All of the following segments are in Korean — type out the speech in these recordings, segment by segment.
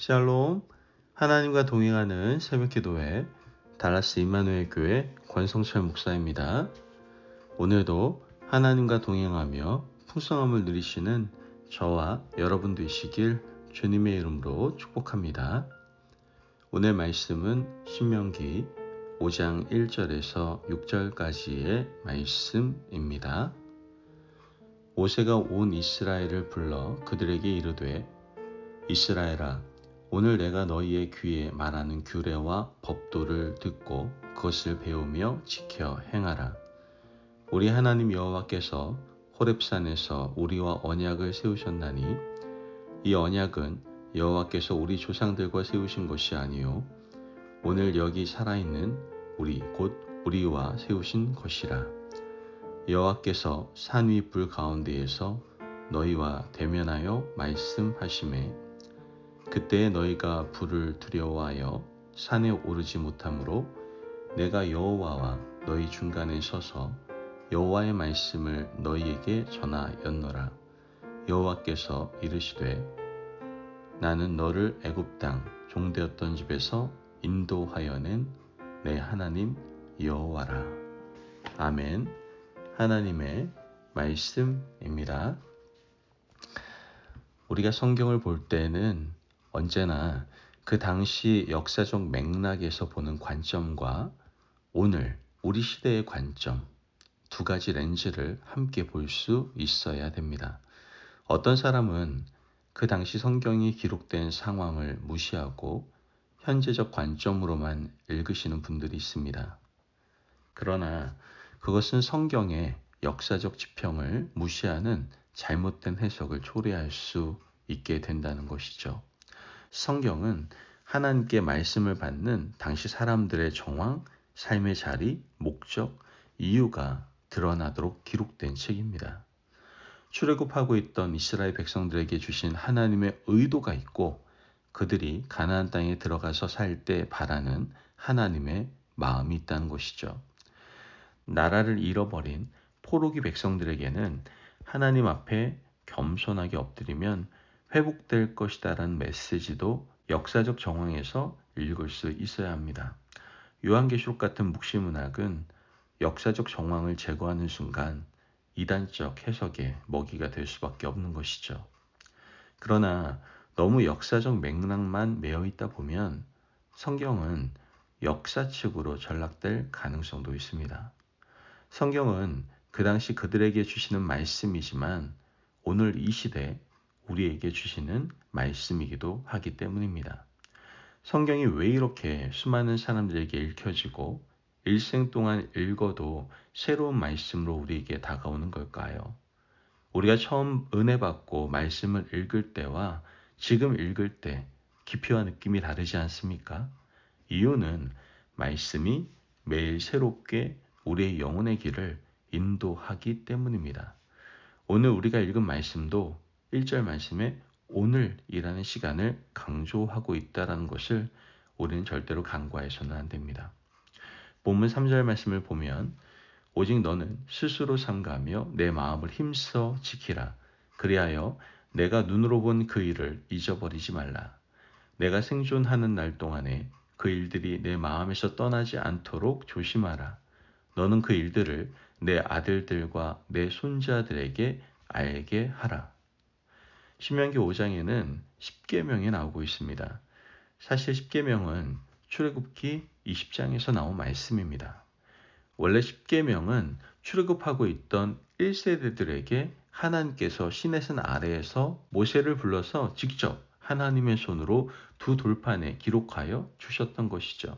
샬롬, 하나님과 동행하는 새벽기도회 달라스 임마누엘 교회 권성철 목사입니다. 오늘도 하나님과 동행하며 풍성함을 누리시는 저와 여러분 되시길 주님의 이름으로 축복합니다. 오늘 말씀은 신명기 5장 1절에서 6절까지의 말씀입니다. 모세가 온 이스라엘을 불러 그들에게 이르되 이스라엘아, 오늘 내가 너희의 귀에 말하는 규례와 법도를 듣고 그것을 배우며 지켜 행하라. 우리 하나님 여호와께서 호렙산에서 우리와 언약을 세우셨나니 이 언약은 여호와께서 우리 조상들과 세우신 것이 아니요 오늘 여기 살아있는 우리 곧 우리와 세우신 것이라. 여호와께서 산 위 불 가운데에서 너희와 대면하여 말씀하시매 그때에 너희가 불을 두려워하여 산에 오르지 못하므로 내가 여호와와 너희 중간에 서서 여호와의 말씀을 너희에게 전하였노라. 여호와께서 이르시되 나는 너를 애굽 땅 종되었던 집에서 인도하여 낸 내 하나님 여호와라. 아멘. 하나님의 말씀입니다. 우리가 성경을 볼 때는 언제나 그 당시 역사적 맥락에서 보는 관점과 오늘 우리 시대의 관점 두 가지 렌즈를 함께 볼 수 있어야 됩니다. 어떤 사람은 그 당시 성경이 기록된 상황을 무시하고 현재적 관점으로만 읽으시는 분들이 있습니다. 그러나 그것은 성경의 역사적 지평을 무시하는 잘못된 해석을 초래할 수 있게 된다는 것이죠. 성경은 하나님께 말씀을 받는 당시 사람들의 정황, 삶의 자리, 목적, 이유가 드러나도록 기록된 책입니다. 출애굽하고 있던 이스라엘 백성들에게 주신 하나님의 의도가 있고 그들이 가나안 땅에 들어가서 살 때 바라는 하나님의 마음이 있다는 것이죠. 나라를 잃어버린 포로기 백성들에게는 하나님 앞에 겸손하게 엎드리면 회복될 것이다라는 메시지도 역사적 정황에서 읽을 수 있어야 합니다. 요한계시록 같은 묵시문학은 역사적 정황을 제거하는 순간 이단적 해석의 먹이가 될 수밖에 없는 것이죠. 그러나 너무 역사적 맥락만 매여 있다 보면 성경은 역사 측으로 전락될 가능성도 있습니다. 성경은 그 당시 그들에게 주시는 말씀이지만 오늘 이 시대 우리에게 주시는 말씀이기도 하기 때문입니다. 성경이 왜 이렇게 수많은 사람들에게 읽혀지고 일생 동안 읽어도 새로운 말씀으로 우리에게 다가오는 걸까요? 우리가 처음 은혜 받고 말씀을 읽을 때와 지금 읽을 때 깊이와 느낌이 다르지 않습니까? 이유는 말씀이 매일 새롭게 우리의 영혼의 길을 인도하기 때문입니다. 오늘 우리가 읽은 말씀도 1절 말씀에 오늘이라는 시간을 강조하고 있다는 것을 우리는 절대로 간과해서는 안 됩니다. 본문 3절 말씀을 보면 오직 너는 스스로 삼가하며 내 마음을 힘써 지키라. 그리하여 내가 눈으로 본 그 일을 잊어버리지 말라. 내가 생존하는 날 동안에 그 일들이 내 마음에서 떠나지 않도록 조심하라. 너는 그 일들을 내 아들들과 내 손자들에게 알게 하라. 신명기 5장에는 10계명이 나오고 있습니다. 사실 10계명은 출애굽기 20장에서 나온 말씀입니다. 원래 10계명은 출애굽하고 있던 1세대들에게 하나님께서 시내산 아래에서 모세를 불러서 직접 하나님의 손으로 두 돌판에 기록하여 주셨던 것이죠.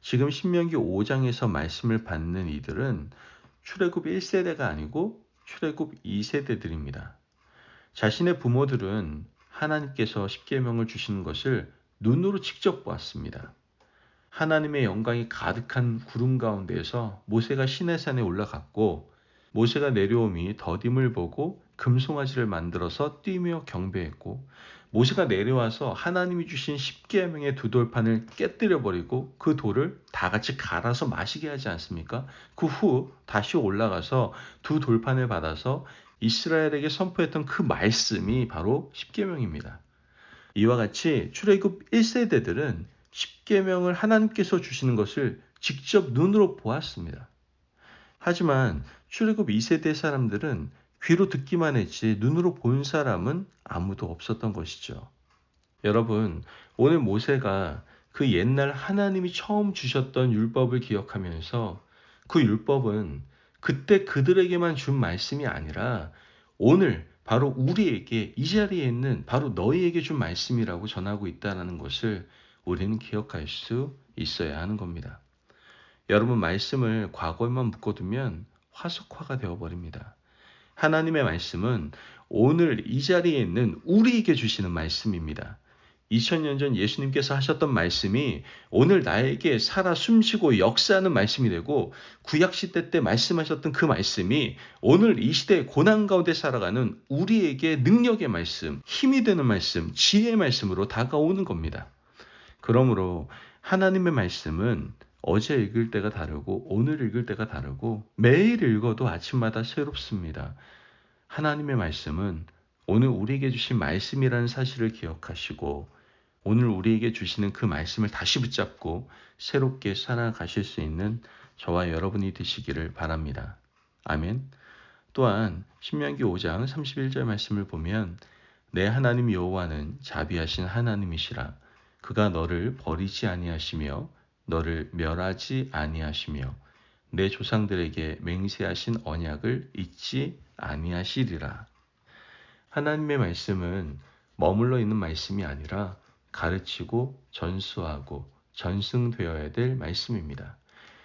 지금 신명기 5장에서 말씀을 받는 이들은 출애굽 1세대가 아니고 출애굽 2세대들입니다. 자신의 부모들은 하나님께서 10계명을 주시는 것을 눈으로 직접 보았습니다. 하나님의 영광이 가득한 구름 가운데에서 모세가 시내산에 올라갔고 모세가 내려오니 더딤을 보고 금송아지를 만들어서 뛰며 경배했고 모세가 내려와서 하나님이 주신 10계명의 두 돌판을 깨뜨려 버리고 그 돌을 다 같이 갈아서 마시게 하지 않습니까? 그 후 다시 올라가서 두 돌판을 받아서 이스라엘에게 선포했던 그 말씀이 바로 10계명입니다. 이와 같이 출애굽 1세대들은 십계명을 하나님께서 주시는 것을 직접 눈으로 보았습니다. 하지만 출애굽 2세대 사람들은 귀로 듣기만 했지 눈으로 본 사람은 아무도 없었던 것이죠. 여러분, 오늘 모세가 그 옛날 하나님이 처음 주셨던 율법을 기억하면서 그 율법은 그때 그들에게만 준 말씀이 아니라 오늘 바로 우리에게 이 자리에 있는 바로 너희에게 준 말씀이라고 전하고 있다는 것을 우리는 기억할 수 있어야 하는 겁니다. 여러분, 말씀을 과거에만 묶어두면 화석화가 되어버립니다. 하나님의 말씀은 오늘 이 자리에 있는 우리에게 주시는 말씀입니다. 2000년 전 예수님께서 하셨던 말씀이 오늘 나에게 살아 숨쉬고 역사하는 말씀이 되고, 구약시대 때 말씀하셨던 그 말씀이 오늘 이 시대의 고난 가운데 살아가는 우리에게 능력의 말씀, 힘이 되는 말씀, 지혜의 말씀으로 다가오는 겁니다. 그러므로 하나님의 말씀은 어제 읽을 때가 다르고 오늘 읽을 때가 다르고 매일 읽어도 아침마다 새롭습니다. 하나님의 말씀은 오늘 우리에게 주신 말씀이라는 사실을 기억하시고 오늘 우리에게 주시는 그 말씀을 다시 붙잡고 새롭게 살아가실 수 있는 저와 여러분이 되시기를 바랍니다. 아멘. 또한 신명기 5장 31절 말씀을 보면 내 하나님 여호와는 자비하신 하나님이시라. 그가 너를 버리지 아니하시며 너를 멸하지 아니하시며 내 조상들에게 맹세하신 언약을 잊지 아니하시리라. 하나님의 말씀은 머물러 있는 말씀이 아니라 가르치고 전수하고 전승되어야 될 말씀입니다.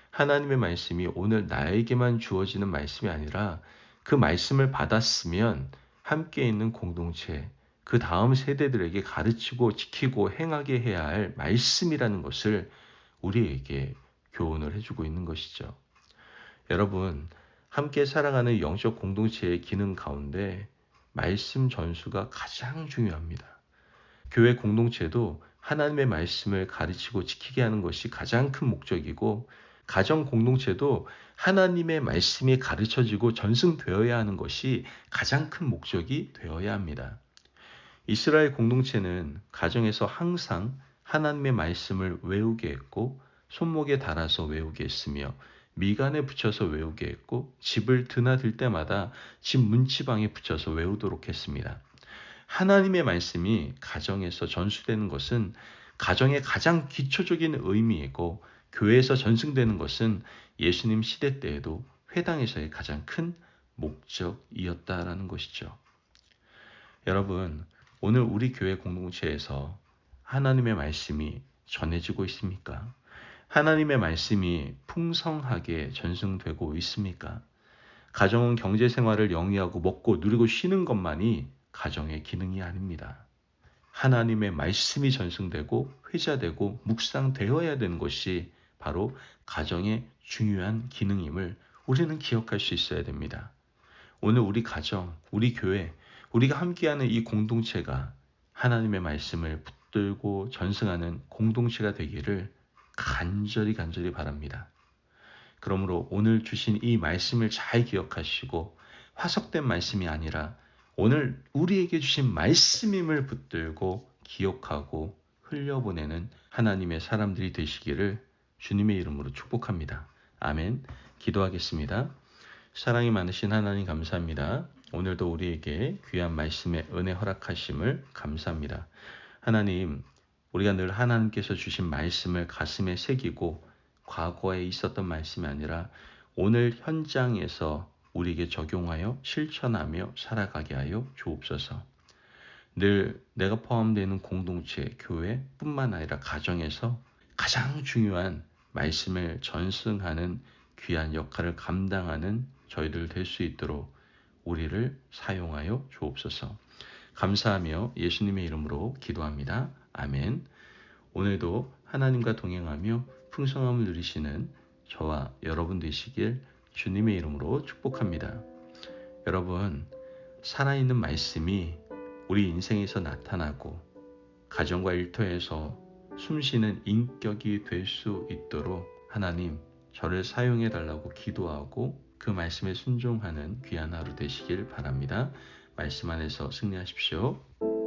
하나님의 말씀이 오늘 나에게만 주어지는 말씀이 아니라 그 말씀을 받았으면 함께 있는 공동체, 그 다음 세대들에게 가르치고 지키고 행하게 해야 할 말씀이라는 것을 우리에게 교훈을 해주고 있는 것이죠. 여러분, 함께 살아가는 영적 공동체의 기능 가운데 말씀 전수가 가장 중요합니다. 교회 공동체도 하나님의 말씀을 가르치고 지키게 하는 것이 가장 큰 목적이고, 가정 공동체도 하나님의 말씀이 가르쳐지고 전승되어야 하는 것이 가장 큰 목적이 되어야 합니다. 이스라엘 공동체는 가정에서 항상 하나님의 말씀을 외우게 했고, 손목에 달아서 외우게 했으며 미간에 붙여서 외우게 했고, 집을 드나들 때마다 집 문지방에 붙여서 외우도록 했습니다. 하나님의 말씀이 가정에서 전수되는 것은 가정의 가장 기초적인 의미이고, 교회에서 전승되는 것은 예수님 시대 때에도 회당에서의 가장 큰 목적이었다라는 것이죠. 여러분, 오늘 우리 교회 공동체에서 하나님의 말씀이 전해지고 있습니까? 하나님의 말씀이 풍성하게 전승되고 있습니까? 가정은 경제생활을 영위하고 먹고 누리고 쉬는 것만이 가정의 기능이 아닙니다. 하나님의 말씀이 전승되고 회자되고 묵상되어야 되는 것이 바로 가정의 중요한 기능임을 우리는 기억할 수 있어야 됩니다. 오늘 우리 가정, 우리 교회, 우리가 함께하는 이 공동체가 하나님의 말씀을 붙들고 전승하는 공동체가 되기를 간절히 바랍니다. 그러므로 오늘 주신 이 말씀을 잘 기억하시고 화석된 말씀이 아니라 오늘 우리에게 주신 말씀임을 붙들고 기억하고 흘려보내는 하나님의 사람들이 되시기를 주님의 이름으로 축복합니다. 아멘. 기도하겠습니다. 사랑이 많으신 하나님 감사합니다. 오늘도 우리에게 귀한 말씀의 은혜 허락하심을 감사합니다. 하나님, 우리가 늘 하나님께서 주신 말씀을 가슴에 새기고 과거에 있었던 말씀이 아니라 오늘 현장에서 우리에게 적용하여 실천하며 살아가게 하여 주옵소서. 늘 내가 포함되는 공동체, 교회뿐만 아니라 가정에서 가장 중요한 말씀을 전승하는 귀한 역할을 감당하는 저희들 될 수 있도록 우리를 사용하여 주옵소서. 감사하며 예수님의 이름으로 기도합니다. 아멘. 오늘도 하나님과 동행하며 풍성함을 누리시는 저와 여러분 되시길 주님의 이름으로 축복합니다. 여러분, 살아있는 말씀이 우리 인생에서 나타나고 가정과 일터에서 숨쉬는 인격이 될 수 있도록 하나님, 저를 사용해 달라고 기도하고 그 말씀에 순종하는 귀한 하루 되시길 바랍니다. 말씀 안에서 승리하십시오.